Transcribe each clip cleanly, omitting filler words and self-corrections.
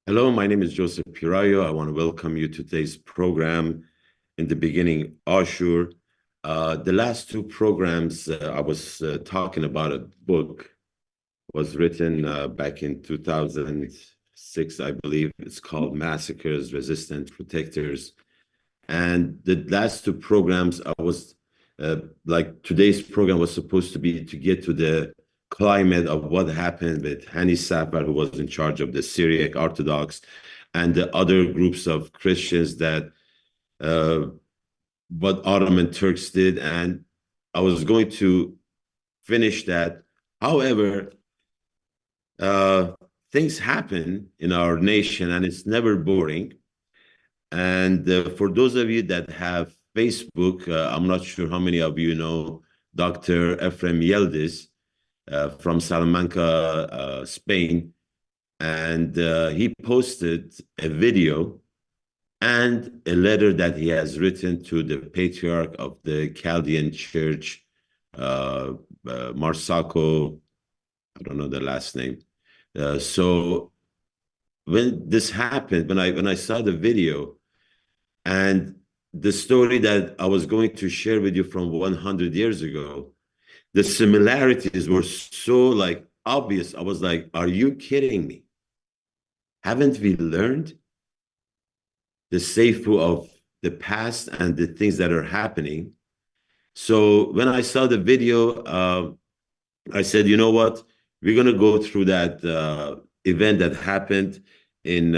Hello, my name is Joseph Pirayou. I want to welcome you to today's program. In the beginning, Ashur. The last two programs, I was talking about a book was written back in 2006, I believe. It's called Massacres, Resistant Protectors. And the last two programs, I was like today's program was supposed to be to get to the climate of what happened with Hani Safar, who was in charge of the Syriac-Orthodoxe, and the other groups of Christians that uh, what Ottoman Turks did. And I was going to finish that. However, uh, things happen in our nation, and it's never boring. And for those of you that have Facebook, I'm not sure how many of you know Dr. Efrem Yildiz from Salamanca, Spain. And he posted a video and a letter that he has written to the patriarch of the Chaldean church, uh, Marsako. I don't know the last name. So when this happened, when I saw the video, and the story that I was going to share with you from 100 years ago, the similarities were so like obvious. I was like, are you kidding me? Haven't we learned the seifu of the past and the things that are happening? So when I saw the video, I said, you know what? We're going to go through that event that happened in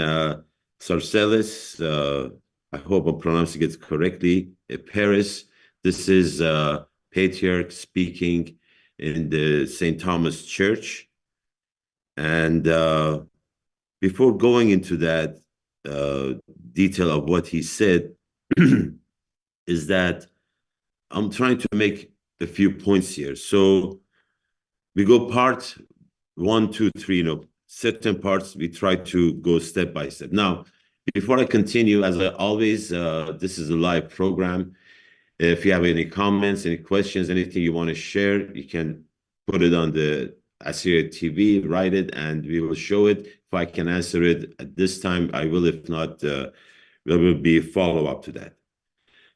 Sarcelles. I hope I'm pronouncing it correctly. Paris. This is Patriarch speaking in the St. Thomas Church. And before going into that uh, detail of what he said, is that I'm trying to make a few points here. So we go part one, two, three, certain parts we try to go step by step. Now, before I continue, as I always, this is a live program. If you have any comments, any questions, anything you want to share, you can put it on the Assyria TV, write it, and we will show it. If I can answer it at this time, I will. If not, there will be a follow-up to that.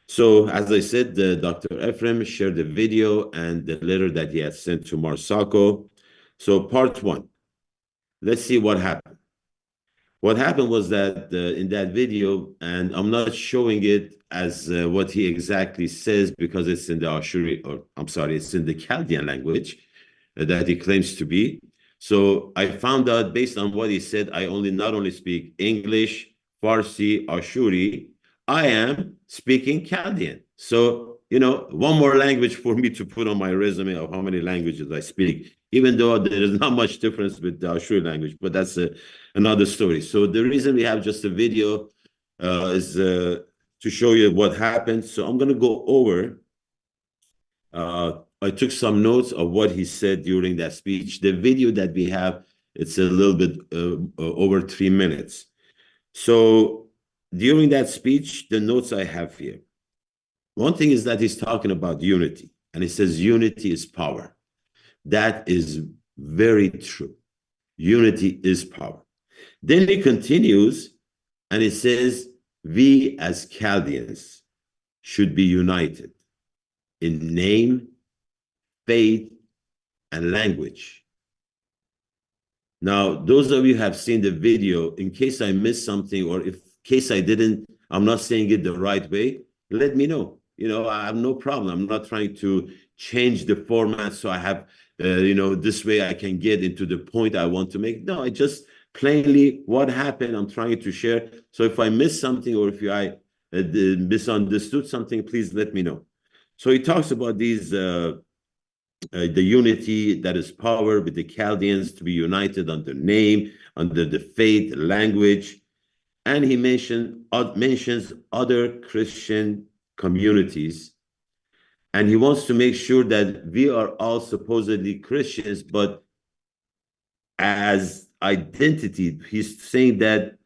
So, as I said, Dr. Ephraim shared the video and the letter that he had sent to Marsako. So, part one, let's see what happened. What happened was that in that video, and I'm not showing it as what he exactly says because it's in the Ashuri, or I'm sorry, it's in the Chaldean language that he claims to be. So I found out based on what he said, I not only speak English, Farsi, Ashuri, I am speaking Chaldean. So, one more language for me to put on my resume of how many languages I speak, even though there is not much difference with the Ashuri language, but that's another story. So the reason we have just a video is to show you what happened. So I'm going to go over. I took some notes of what he said during that speech. The video that we have, it's a little bit over 3 minutes. So during that speech, the notes I have here. One thing is that he's talking about unity, and he says unity is power. That is very true. Unity is power. Then he continues and he says, we as Chaldeans should be united in name, faith, and language. Now, those of you who have seen the video, in case I missed something or in case I didn't, I'm not saying it the right way, let me know. I have no problem. I'm not trying to change the format so I have, this way I can get into the point I want to make. No, I just plainly what happened, I'm trying to share. So if I missed something or if I misunderstood something, please let me know. So he talks about the unity that is power with the Chaldeans to be united under name, under the faith, language. And he mentions other Christian communities. And he wants to make sure that we are all supposedly Christians, but as identity, he's saying that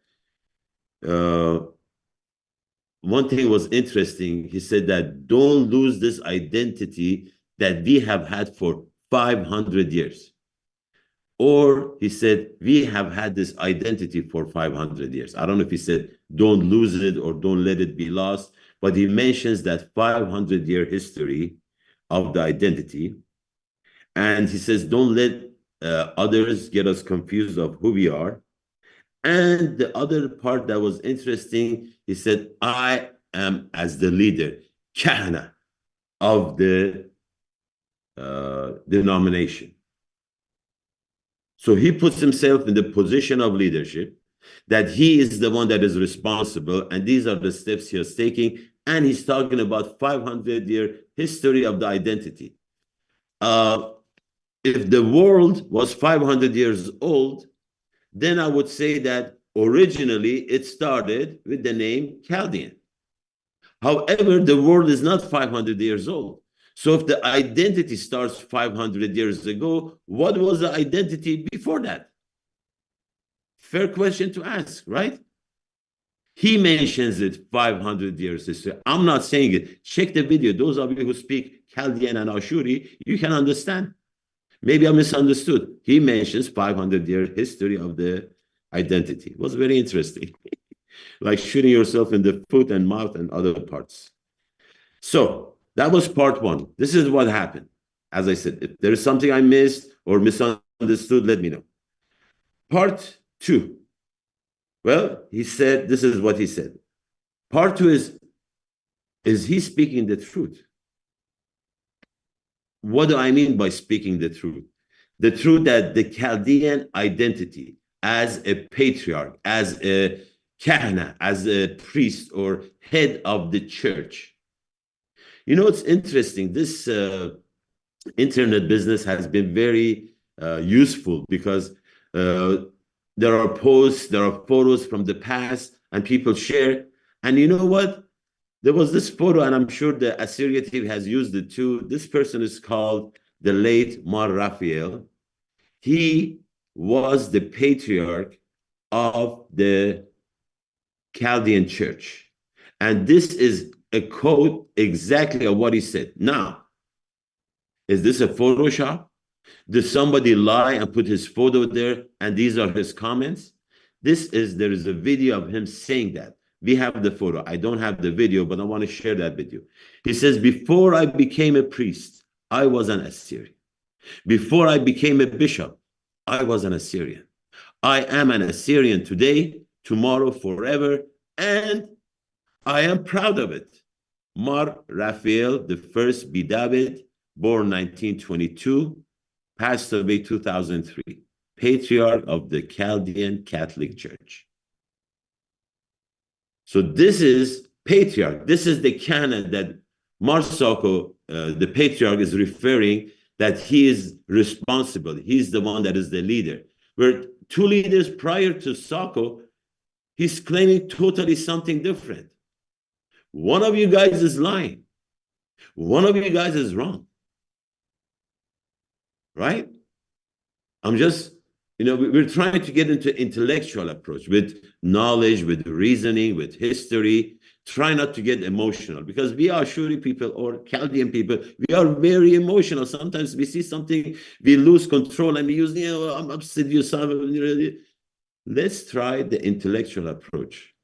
one thing was interesting. He said that don't lose this identity that we have had for 500 years. Or he said, we have had this identity for 500 years. I don't know if he said, don't lose it or don't let it be lost, but he mentions that 500-year history of the identity. And he says, don't let others get us confused of who we are. And the other part that was interesting, he said, I am as the leader, kahana, of the denomination. So he puts himself in the position of leadership, that he is the one that is responsible, and these are the steps he is taking. And he's talking about 500-year history of the identity. If the world was 500 years old, then I would say that originally it started with the name Chaldean. However, the world is not 500 years old. So if the identity starts 500 years ago, what was the identity before that? Fair question to ask, right? He mentions it 500 years history. I'm not saying it. Check the video. Those of you who speak Chaldean and Ashuri, you can understand. Maybe I misunderstood. He mentions 500-year history of the identity. It was very interesting. Like shooting yourself in the foot and mouth and other parts. So that was part one. This is what happened. As I said, if there is something I missed or misunderstood, let me know. Part two. Well, he said, this is what he said. Part two is he speaking the truth? What do I mean by speaking the truth? The truth that the Chaldean identity as a patriarch, as a kahana, as a priest or head of the church. You know, it's interesting. This internet business has been very useful because there are posts, there are photos from the past, and people share. And you know what? There was this photo, and I'm sure the Assyria team has used it too. This person is called the late Mar Raphael. He was the patriarch of the Chaldean church. And this is a quote exactly of what he said. Now, is this a Photoshop? Did somebody lie and put his photo there and these are his comments? There is a video of him saying that. We have the photo. I don't have the video, but I want to share that with you. He says, before I became a priest, I was an Assyrian. Before I became a bishop, I was an Assyrian. I am an Assyrian today, tomorrow, forever, and I am proud of it. Mar Raphael, the first Bidabit, born 1922, passed away 2003, patriarch of the Chaldean Catholic Church. So this is patriarch. This is the canon that Mar Soko, the patriarch, is referring that he is responsible. He's the one that is the leader. Where two leaders prior to Soko, he's claiming totally something different. One of you guys is lying. One of you guys is wrong. Right? I'm just, we're trying to get into intellectual approach with knowledge, with reasoning, with history. Try not to get emotional because we are Ashuri people or Chaldean people. We are very emotional. Sometimes we see something, we lose control and we use, I'm upset. Let's try the intellectual approach.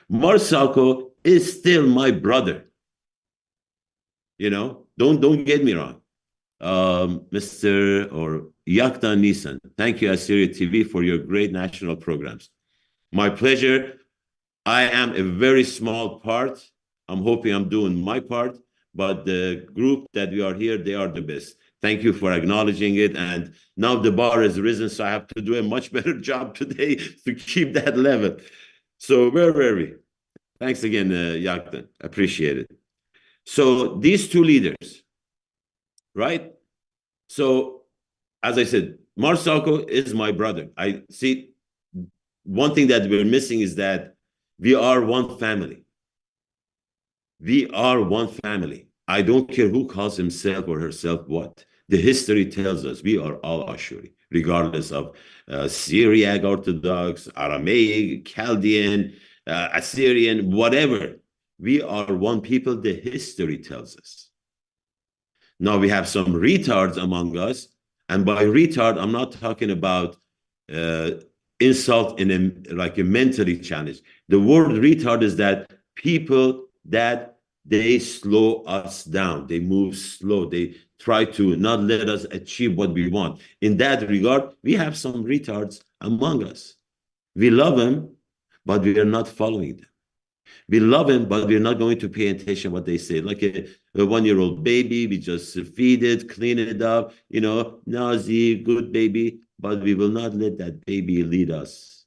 Mar Soko is still my brother. Don't get me wrong. Mr. or Yakta Nisan, thank you, Assyria TV, for your great national programs. My pleasure. I am a very small part. I'm hoping I'm doing my part, but the group that we are here, they are the best. Thank you for acknowledging it. And now the bar has risen, so I have to do a much better job today to keep that level. So where were we? Thanks again, Yakta. Appreciate it. So these two leaders, right? So, as I said, Mar Soko is my brother. I see one thing that we're missing is that we are one family. We are one family. I don't care who calls himself or herself what. The history tells us we are all Ashuri, regardless of Syriac-Orthodoxe, Aramaic, Chaldean, Assyrian, whatever. We are one people, the history tells us. Now we have some retards among us, And by retard, I'm not talking about insult in like a mentally challenged. The word retard is that people that they slow us down, they move slow, they try to not let us achieve what we want. In that regard, we have some retards among us. We love them, but we are not following them. We love him, but we're not going to pay attention what they say. Like a 1-year-old baby, we just feed it, clean it up, nausea, good baby, but we will not let that baby lead us.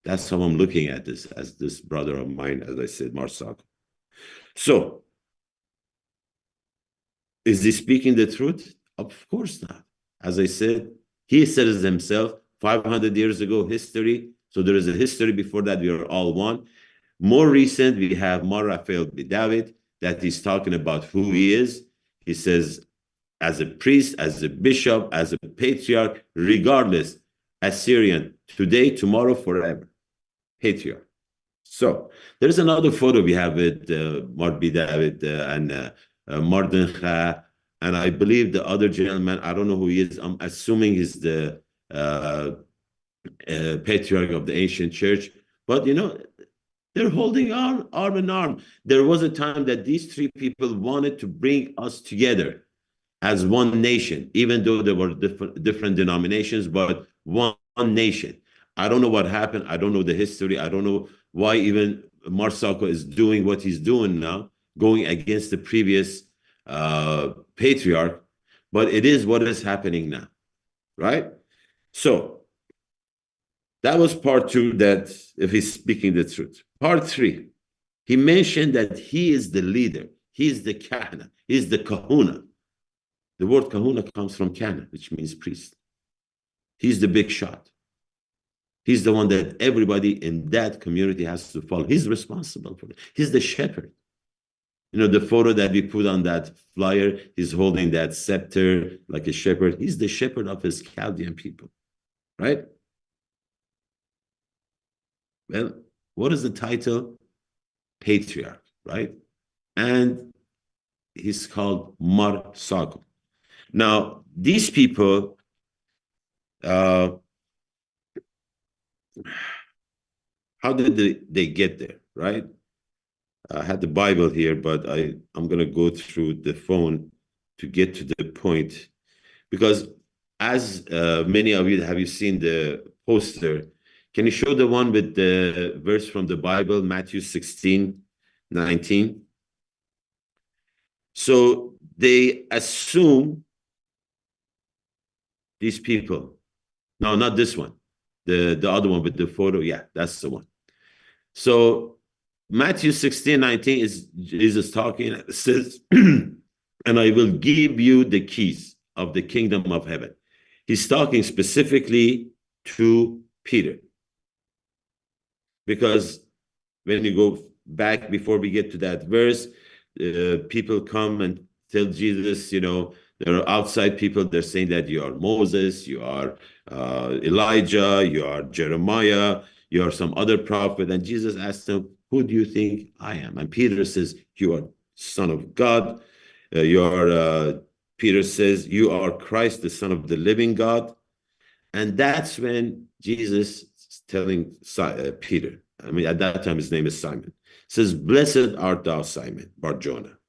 That's how I'm looking at this, as this brother of mine, as I said, Marsak. So, is he speaking the truth? Of course not. As I said, he says himself, 500 years ago, history. So there is a history before that. We are all one. More recent, we have Mar Raphael David, that he's talking about who he is. He says, as a priest, as a bishop, as a patriarch, regardless, Assyrian, today, tomorrow, forever. Patriarch. So there's another photo we have with Marbi David and Mardencha, and I believe the other gentleman, I don't know who he is. I'm assuming he's the patriarch of the ancient church. But, they're holding arm in arm. There was a time that these three people wanted to bring us together as one nation, even though there were different denominations, but one nation. I don't know what happened. I don't know the history. I don't know why even Marsako is doing what he's doing now, going against the previous patriarch, but it is what is happening now, right? So that was part two, that if he's speaking the truth. Part three, he mentioned that he is the leader. He is the kahana. He is the kahuna. The word kahuna comes from kahana, which means priest. He's the big shot. He's the one that everybody in that community has to follow. He's responsible for it. He's the shepherd. The photo that we put on that flyer, he's holding that scepter like a shepherd. He's the shepherd of his Chaldean people, right? Well, what is the title? Patriarch, right? And he's called Mar Sago. Now, these people, how did they get there, right? I had the Bible here, but I'm going to go through the phone to get to the point. Because as many of you, have you seen the poster? Can you show the one with the verse from the Bible, Matthew 16:19? So they assume these people. No, not this one. The other one with the photo. Yeah, that's the one. So Matthew 16:19 is Jesus talking. It says, and I will give you the keys of the kingdom of heaven. He's talking specifically to Peter. Because when you go back, before we get to that verse, people come and tell Jesus, there are outside people, they're saying that you are Moses, you are Elijah, you are Jeremiah, you are some other prophet. And Jesus asked them, who do you think I am? And Peter says, you are Son of God. Peter says, you are Christ, the Son of the living God. And that's when Jesus is telling Peter, at that time his name is Simon, says, blessed art thou, Simon, Bar-Jonah,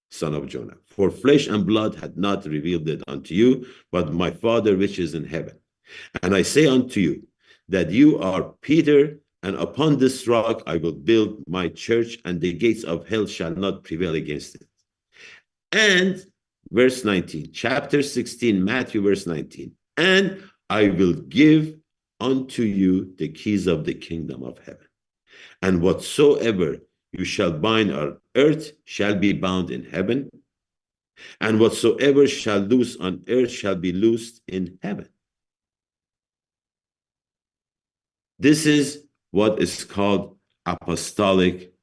son of Jonah. For flesh and blood had not revealed it unto you, but my Father which is in heaven. And I say unto you that you are Peter, and upon this rock I will build my church, and the gates of hell shall not prevail against it. And verse 19, chapter 16, Matthew, verse 19. And I will give unto you the keys of the kingdom of heaven. And whatsoever you shall bind on earth shall be bound in heaven. And whatsoever shall loose on earth shall be loosed in heaven. This is what is called apostolic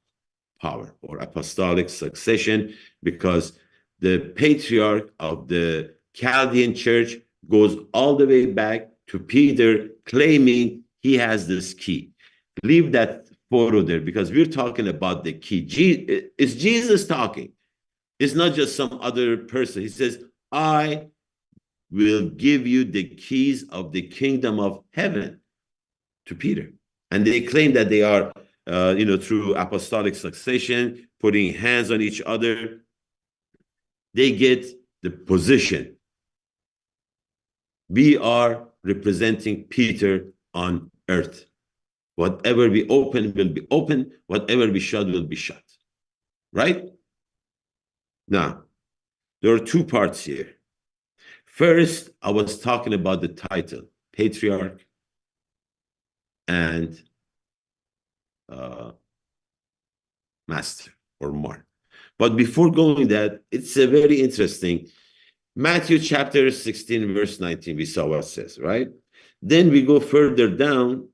power or apostolic succession, because the patriarch of the Chaldean church goes all the way back to Peter, claiming he has this key. Leave that photo there, because we're talking about the key. It's Jesus talking. It's not just some other person. He says, I will give you the keys of the kingdom of heaven to Peter. And they claim that they are, through apostolic succession, putting hands on each other, they get the position. We are representing Peter on earth. Whatever we open will be open. Whatever we shut will be shut. Right? Now, there are two parts here. First, I was talking about the title, Patriarch and Master or Mark. But before going that, it's a very interesting. Matthew chapter 16, verse 19, we saw what it says, right? Then we go further down.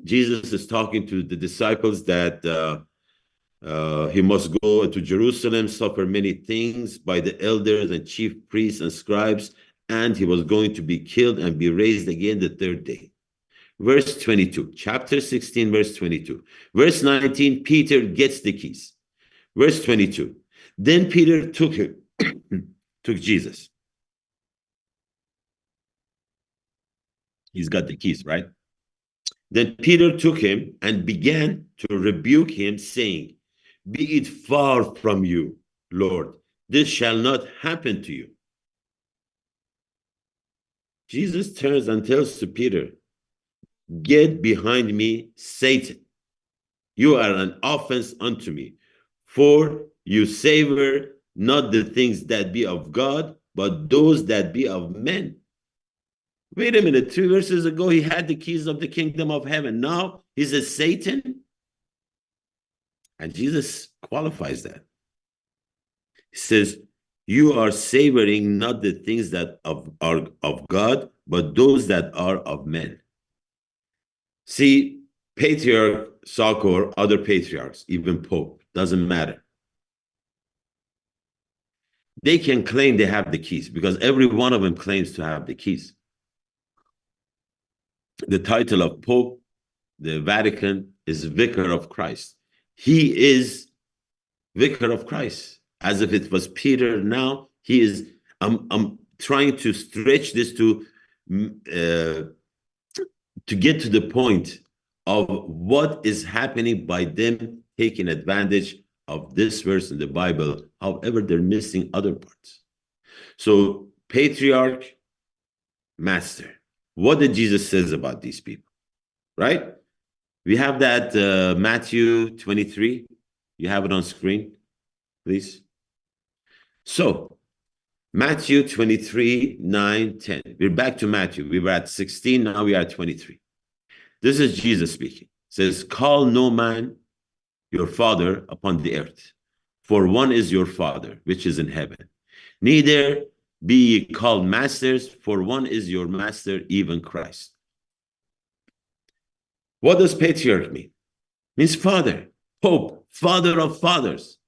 Jesus is talking to the disciples that he must go to Jerusalem, suffer many things by the elders and chief priests and scribes, and he was going to be killed and be raised again the third day. Verse 22, chapter 16, verse 22. Verse 19, Peter gets the keys. Verse 22, then Peter took him, took Jesus. He's got the keys, right? Then Peter took him and began to rebuke him, saying, be it far from you, Lord. This shall not happen to you. Jesus turns and tells to Peter, get behind me, Satan. You are an offense unto me, for you savor not the things that be of God, but those that be of men. Wait a minute, 2 verses ago, he had the keys of the kingdom of heaven. Now he's a Satan. And Jesus qualifies that. He says, you are savoring not the things that are of God, but those that are of men. See, Patriarch Sakor, other patriarchs, even Pope, doesn't matter. They can claim they have the keys because every one of them claims to have the keys. The title of Pope, the Vatican, is Vicar of Christ. He is Vicar of Christ, as if it was Peter. Now he is. I'm trying to stretch this to get to the point of what is happening by them taking advantage of this verse in the Bible. However, they're missing other parts. So, Patriarch, Master. What did Jesus says about these people? Right? We have that Matthew 23. You have it on screen, please. So, Matthew 23, 9, 10. We're back to Matthew. We were at 16, now we are at 23. This is Jesus speaking. It says, call no man your father upon the earth, for one is your Father, which is in heaven. Neither be ye called masters, for one is your master, even Christ. What does patriarch mean? It means father, pope, father of fathers.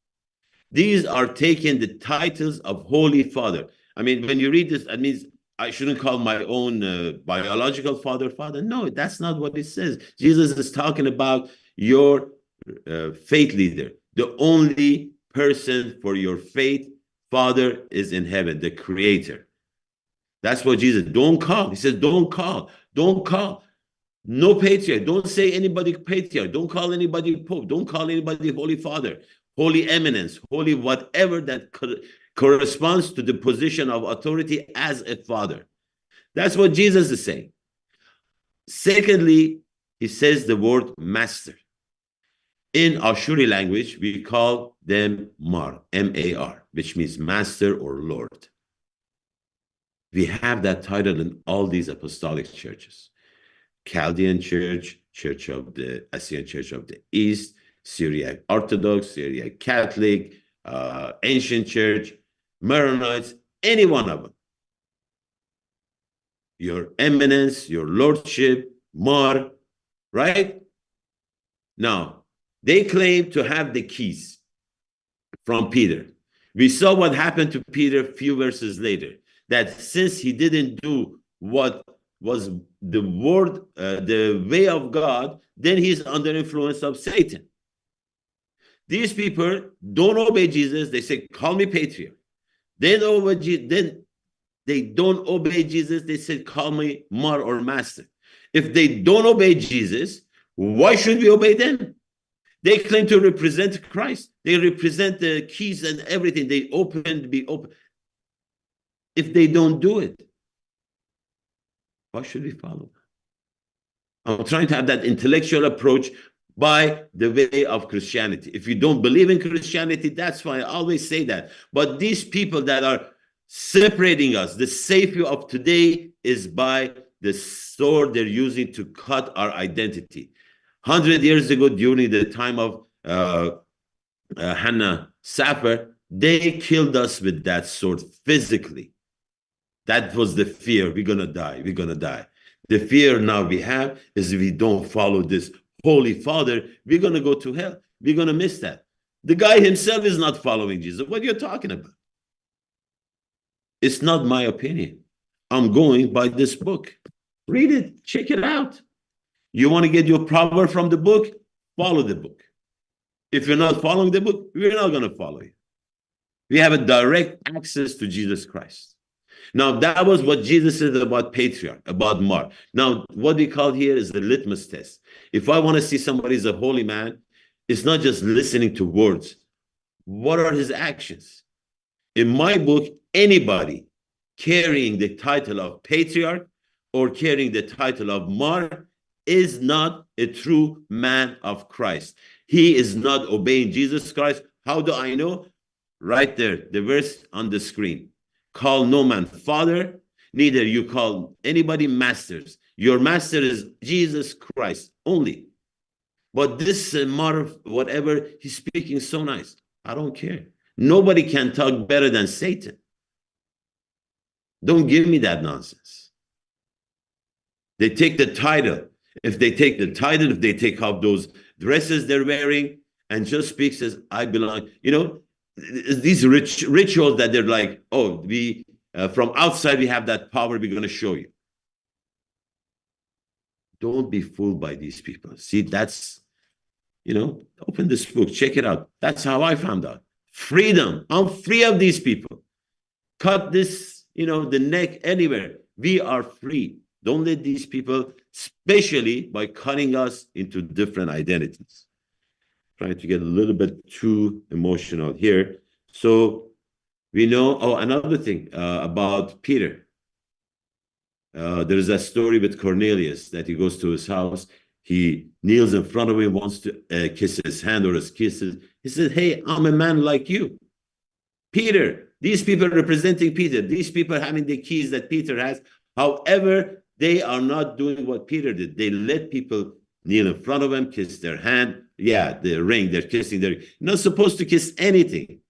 These are taking the titles of Holy Father. I mean, when you read this, that means I shouldn't call my own biological father, father. No, that's not what it says. Jesus is talking about your faith leader. The only person for your faith, Father, is in heaven, the creator. That's what Jesus, don't call. He says, don't call. Don't call. No patriarch. Don't say anybody patriarch. Don't call anybody pope. Don't call anybody Holy Father, Holy Eminence, Holy whatever that corresponds to the position of authority as a father. That's what Jesus is saying. Secondly, he says the word master. In Ashuri language, we call them Mar, M-A-R, which means master or Lord. We have that title in all these apostolic churches. Chaldean Church, Church of the Assyrian Church of the East, Syrisch-Orthodoxe, Syriac Catholic, Ancient Church, Maronites, any one of them. Your Eminence, your Lordship, Mar, right? Now, they claim to have the keys from Peter. We saw what happened to Peter a few verses later, that since he didn't do what was the word, the way of God, then he's under influence of Satan. These people don't obey Jesus. They say, call me patriarch. They don't obey Jesus. Then They don't obey Jesus. They said, call me Mar or Master. If they don't obey Jesus, why should we obey them? They claim to represent Christ. They represent the keys and everything. They be open. If they don't do it, why should we follow? I'm trying to have that intellectual approach by the way of Christianity. If you don't believe in Christianity, that's fine. I always say that. But these people that are separating us, the savior of today is by the sword they're using to cut our identity. 100 years ago, during the time of Hannah Sapphire, they killed us with that sword physically. That was the fear. We're going to die. We're going to die. The fear now we have is if we don't follow this Holy Father, we're going to go to hell. We're going to miss that. The guy himself is not following Jesus. What are you talking about? It's not my opinion. I'm going by this book. Read it. Check it out. You want to get your power from the book? Follow the book. If you're not following the book, we're not going to follow you. We have a direct access to Jesus Christ. Now, that was what Jesus said about patriarch, about Mark. Now, what we call here is the litmus test. If I want to see somebody is a holy man, it's not just listening to words. What are his actions? In my book, anybody carrying the title of patriarch or carrying the title of Mark is not a true man of Christ. He is not obeying Jesus Christ. How do I know? Right there, the verse on the screen. Call no man father, neither you call anybody masters. Your master is Jesus Christ only. But this Marv, whatever, he's speaking so nice. I don't care. Nobody can talk better than Satan. Don't give me that nonsense. They take the title. If they take the title, if they take off those dresses they're wearing and just speaks as I belong, these rituals that they're like, oh, we from outside we have that power, we're going to show you. Don't be fooled by these people. See, that's, open this book, check it out. That's how I found out. Freedom. I'm free of these people. Cut this, the neck anywhere. We are free. Don't let these people, especially by cutting us into different identities. Trying to get a little bit too emotional here. So we know, another thing about Peter. There is a story with Cornelius that he goes to his house. He kneels in front of him, wants to kiss his hand or his kisses. He said, hey, I'm a man like you. Peter, these people representing Peter, these people having the keys that Peter has. However, they are not doing what Peter did. They let people kneel in front of him, kiss their hand. Yeah, the ring, they're kissing. They're not supposed to kiss anything.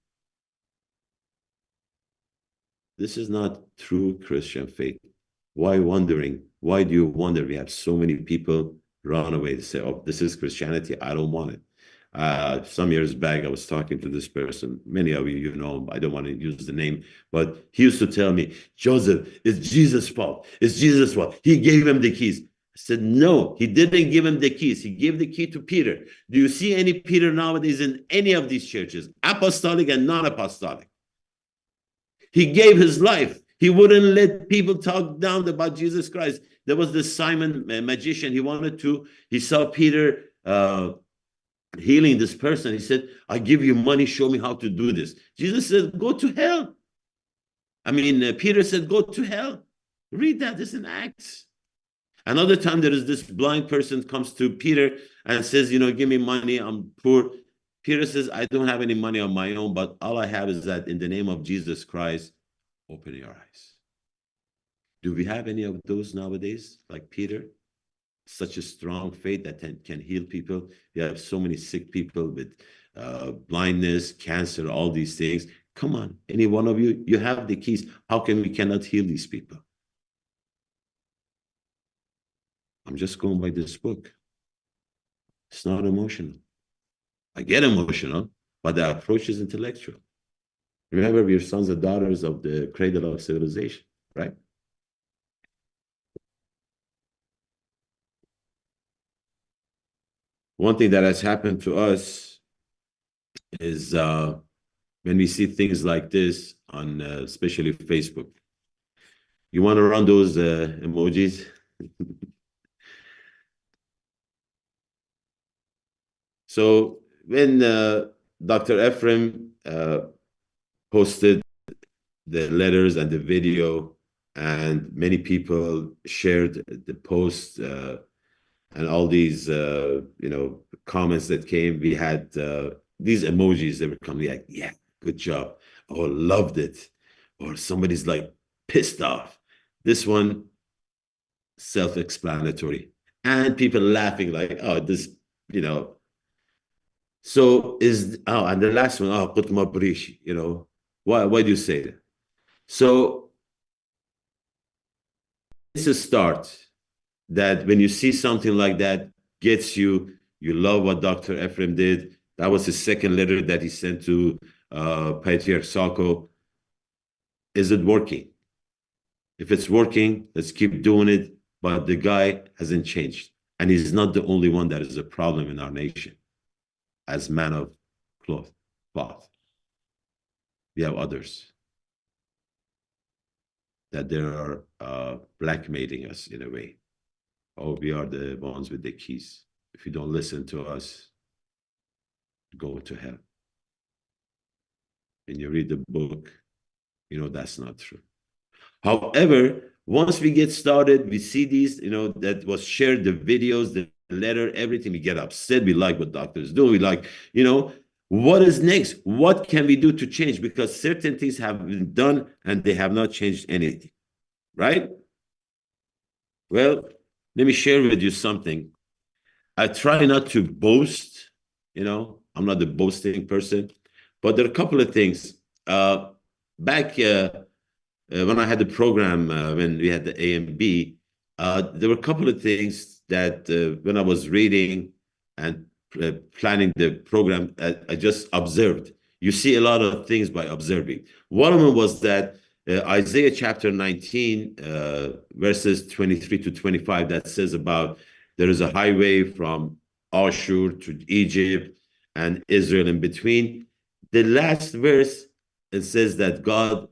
This is not true Christian faith. Why wondering? Why do you wonder? We have so many people run away to say, oh, this is Christianity. I don't want it. Some years back, I was talking to this person. Many of you, I don't want to use the name, but he used to tell me, Joseph, it's Jesus' fault. It's Jesus' fault. He gave him the keys. I said, no, he didn't give him the keys. He gave the key to Peter. Do you see any Peter nowadays in any of these churches, apostolic and non-apostolic? He gave his life. He wouldn't let people talk down about Jesus Christ. There was this Simon magician. He saw Peter healing this person. He said, I give you money. Show me how to do this. Jesus said, go to hell. Peter said, go to hell. Read that. It's in Acts. Another time, there is this blind person comes to Peter and says, give me money. I'm poor. Peter says, I don't have any money on my own, but all I have is that in the name of Jesus Christ, open your eyes. Do we have any of those nowadays, like Peter? Such a strong faith that can heal people. We have so many sick people with blindness, cancer, all these things. Come on, any one of you, you have the keys. How come we cannot heal these people? I'm just going by this book. It's not emotional. I get emotional, but the approach is intellectual. Remember, we're sons and daughters of the cradle of civilization, right? One thing that has happened to us is when we see things like this on especially Facebook, You want to run those emojis? So when Dr. Ephraim posted the letters and the video, and many people shared the post and all these comments that came, we had these emojis that were coming like, yeah, good job, or loved it, or somebody's like pissed off. This one, self-explanatory, and people laughing like, oh, this, you know. So and the last one, oh, قط ما بريش, why do you say that? So it's a start that when you see something like that gets you, you love what Dr. Ephraim did. That was his second letter that he sent to Patriarch Sako. Is it working? If it's working, let's keep doing it. But the guy hasn't changed. And he's not the only one that is a problem in our nation as man of cloth. We have others that they are blackmailing us in a way. Oh, we are the ones with the keys. If you don't listen to us, go to hell. When you read the book, you know that's not true. However, once we get started, we see these, that was shared, the videos, the letter, everything, we get upset. We like what doctors do. We like, what is next? What can we do to change? Because certain things have been done and they have not changed anything, right? Well, let me share with you something. I try not to boast, I'm not the boasting person, but there are a couple of things. Back when I had the program, when we had the A and B, there were a couple of things that when I was reading and planning the program, I just observed. You see a lot of things by observing. One of them was that Isaiah chapter 19, verses 23 to 25, that says about there is a highway from Ashur to Egypt and Israel in between. The last verse, it says that God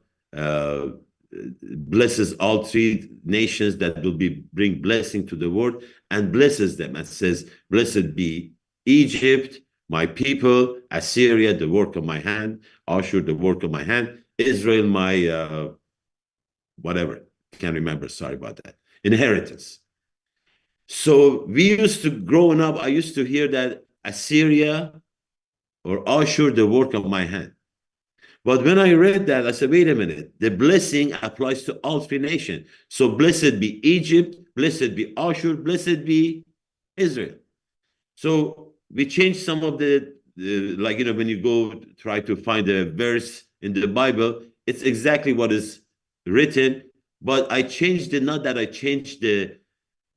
blesses all three nations that will bring blessing to the world, and blesses them and says, blessed be Egypt, my people, Assyria, the work of my hand, Ashur, the work of my hand, Israel, my whatever, can't remember, sorry about that, inheritance. So we used to, growing up, I used to hear that Assyria or Ashur, the work of my hand. But when I read that, I said, wait a minute, the blessing applies to all three nations. So blessed be Egypt, blessed be Ashur, blessed be Israel. So we changed some of when you go try to find a verse in the Bible, it's exactly what is written. But I changed it, not that I changed the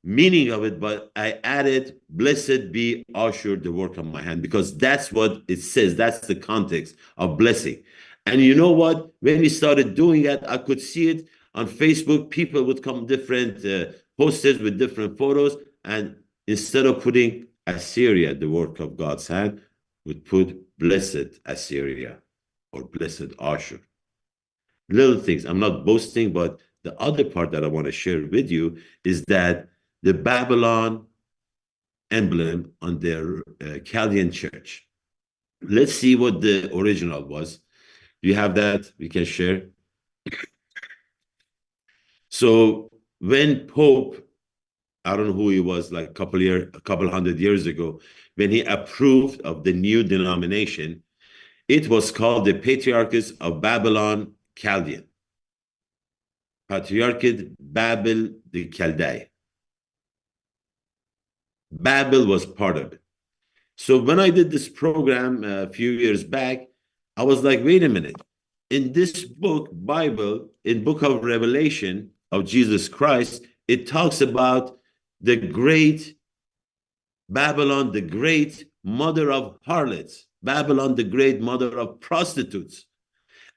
meaning of it, but I added, blessed be Ashur, the work of my hand, because that's what it says. That's the context of blessing. And you know what? When we started doing that, I could see it on Facebook. People would come, different posters with different photos. And instead of putting Assyria, the work of God's hand, would put blessed Assyria or blessed Ashur. Little things. I'm not boasting, but the other part that I want to share with you is that the Babylon emblem on their Chaldean church. Let's see what the original was. Do you have that? We can share. So when Pope, I don't know who he was, like a couple hundred years ago, when he approved of the new denomination, it was called the Patriarchate of Babylon Chaldean. Patriarchate Babel the Chaldea. Babel was part of it. So when I did this program a few years back, I was like, wait a minute. In this book, Bible, in book of Revelation of Jesus Christ, it talks about the great Babylon, the great mother of harlots, Babylon, the great mother of prostitutes.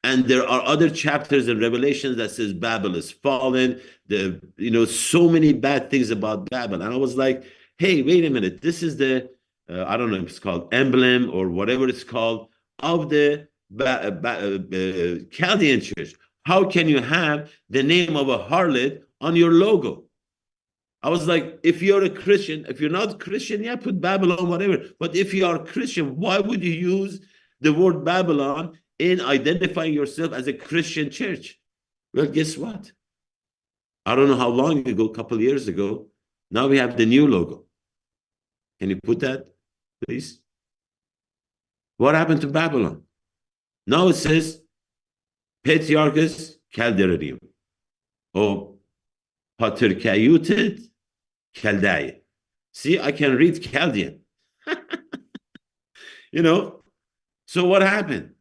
And there are other chapters in Revelation that says Babel is fallen. So many bad things about Babel. And I was like, hey, wait a minute. This is the, I don't know if it's called emblem or whatever it's called, of the Chaldean church. How can you have the name of a harlot on your logo? I was like, if you're a Christian, if you're not Christian, yeah, put Babylon, whatever. But if you are Christian, why would you use the word Babylon in identifying yourself as a Christian church? Well, guess what? I don't know how long ago, a couple of years ago, now we have the new logo. Can you put that, please? What happened to Babylon? Now it says Patriarchus Chalderim or Paterkayutet Chaldea. See, I can read Chaldean. You know, so what happened?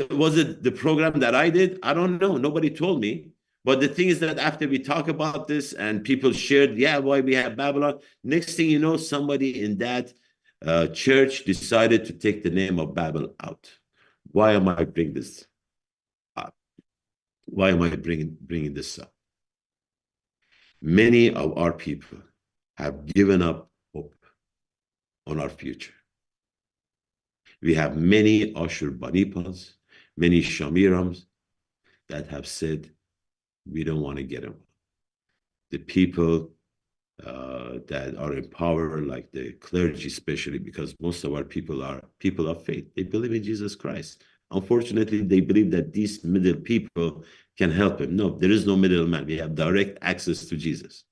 Was it the program that I did? I don't know. Nobody told me. But the thing is that after we talk about this and people shared, yeah, why we have Babylon, next thing you know, somebody in that church decided to take the name of Babel out. Why am I bringing this up? Why am I bringing this up? Many of our people have given up hope on our future. We have many Ashur Banipas, many Shamirams that have said, we don't want to get involved. The people that are in power, like the clergy, especially, because most of our people are people of faith. They believe in Jesus Christ. Unfortunately, they believe that these middle people can help him. No, there is no middleman. We have direct access to Jesus.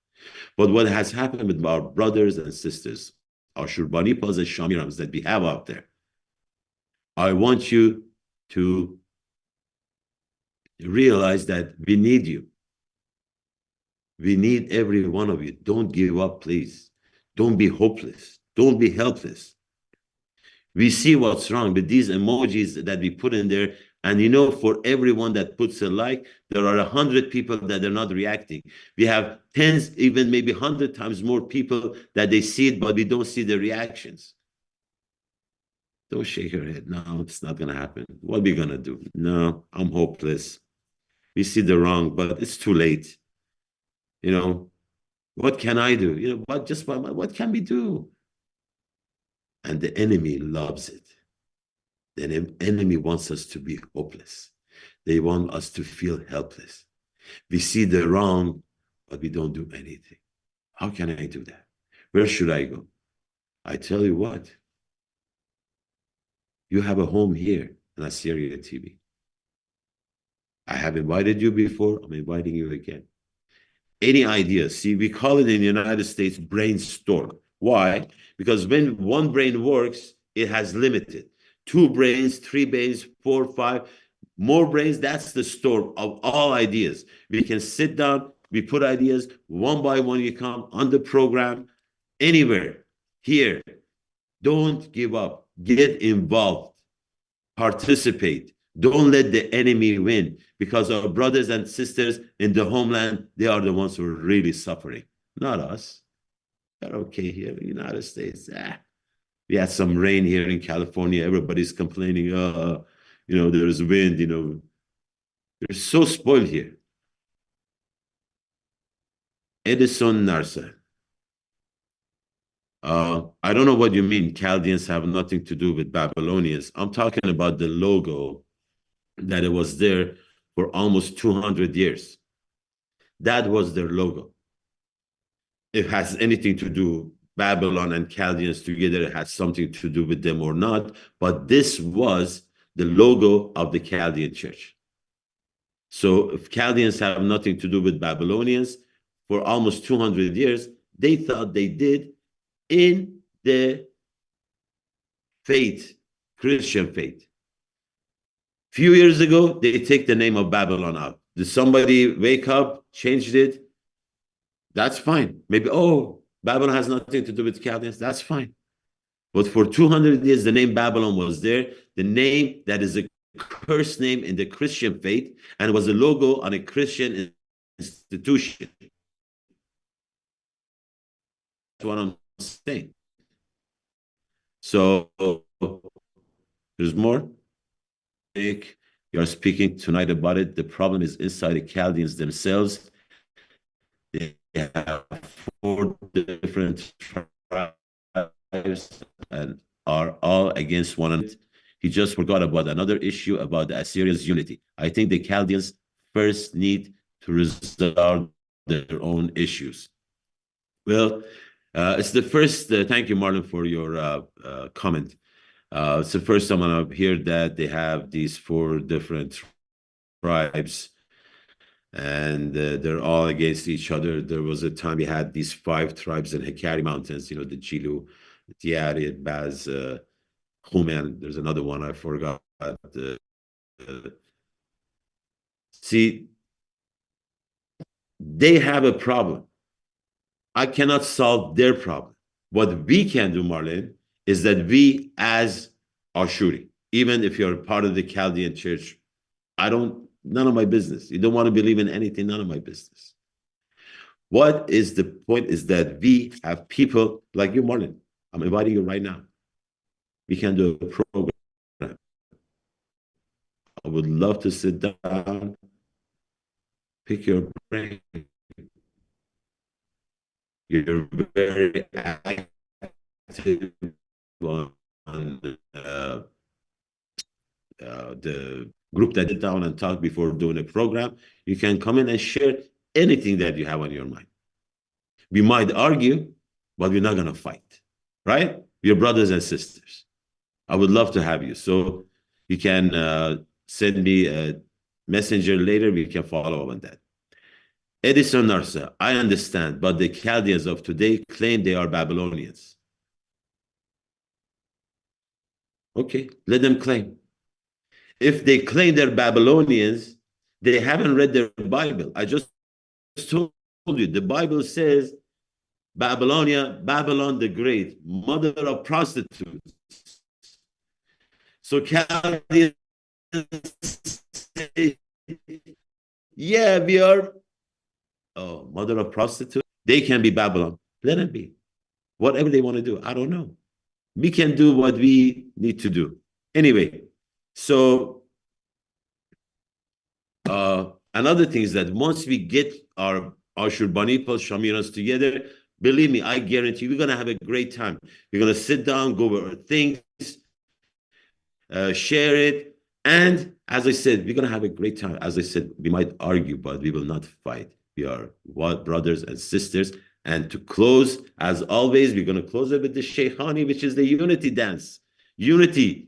But what has happened with our brothers and sisters, our Shurbanipals and Shamirams that we have out there, I want you to realize that we need you. We need every one of you. Don't give up, please. Don't be hopeless. Don't be helpless. We see what's wrong with these emojis that we put in there. And you know, for everyone that puts a like, there are 100 people that are not reacting. We have tens, even maybe 100 times more people that they see it, but we don't see the reactions. Don't shake your head. No, it's not going to happen. What are we going to do? No, I'm hopeless. We see the wrong, but it's too late. You know, what can I do? You know, what can we do? And the enemy loves it. The enemy wants us to be hopeless. They want us to feel helpless. We see the wrong, but we don't do anything. How can I do that? Where should I go? I tell you what, you have a home here on Assyria TV. I have invited you before. I'm inviting you again. Any ideas? See, we call it in the United States brainstorm. Why? Because when one brain works, it has limited. 2 brains, 3 brains, 4, 5, more brains. That's the storm of all ideas. We can sit down, we put ideas one by one. You come on the program, anywhere, here. Don't give up. Get involved. Participate. Don't let the enemy win, because our brothers and sisters in the homeland, they are the ones who are really suffering, not us. They're okay here in the United States. We had some rain here in California. Everybody's complaining, you know, there's wind, you know. They're so spoiled here. Edison Narsa. I don't know what you mean. Chaldeans have nothing to do with Babylonians. I'm talking about the logo that it was there for almost 200 years. That was their logo. It has anything to do, Babylon and Chaldeans together, it has something to do with them or not, but this was the logo of the Chaldean church. So if Chaldeans have nothing to do with Babylonians, for almost 200 years, they thought they did in the faith, Christian faith. Few years ago, they take the name of Babylon out. Did somebody wake up, changed it? That's fine. Maybe, oh, Babylon has nothing to do with Chaldeans. That's fine. But for 200 years, the name Babylon was there. The name that is a cursed name in the Christian faith, and it was a logo on a Christian institution. That's what I'm saying. So there's more. You're speaking tonight about it. The problem is inside the Chaldeans themselves. They have 4 different tribes and are all against one another. He just forgot about another issue about the Assyrians' unity. I think the Chaldeans first need to resolve their own issues. Well, it's the first, thank you, Marlon, for your comment. It's the first time I've heard that they have these 4 different tribes and they're all against each other. There was a time we had these 5 tribes in Hikari Mountains, the Chilu, Tiarit, Baz, Human. There's another one I forgot. See, they have a problem. I cannot solve their problem. What we can do, Marlene, is that we, as Ashuri, even if you're part of the Chaldean church, none of my business. You don't want to believe in anything, none of my business. What is the point is that we have people like you, Marlene. I'm inviting you right now. We can do a program. I would love to sit down, pick your brain. You're very active on the group that sit down and talk before doing a program. You can come in and share anything that you have on your mind. We might argue, but we're not going to fight, right? We're brothers and sisters. I would love to have you. So you can send me a messenger later. We can follow up on that. Edison Narsa, I understand, but the Chaldeans of today claim they are Babylonians. Okay, let them claim. If they claim they're Babylonians, they haven't read their Bible. I just told you, the Bible says Babylon the Great, mother of prostitutes. So Chaldeans say, yeah, we are mother of prostitutes. They can be Babylon. Let them be. Whatever they want to do, I don't know. We can do what we need to do. Anyway, so another thing is that once we get our Ashur Banipal Shamiras together, believe me, I guarantee we're going to have a great time. We're going to sit down, go over things, share it. And as I said, we're going to have a great time. As I said, we might argue, but we will not fight. We are brothers and sisters. And to close, as always, we're going to close it with the Sheikhani, which is the unity dance. Unity.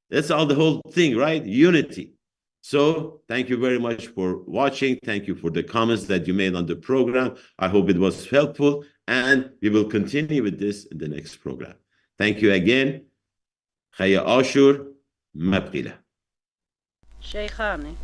That's all the whole thing, right? Unity. So thank you very much for watching. Thank you for the comments that you made on the program. I hope it was helpful. And we will continue with this in the next program. Thank you again. Pirayou Ashur, Mabqila. Sheikhani.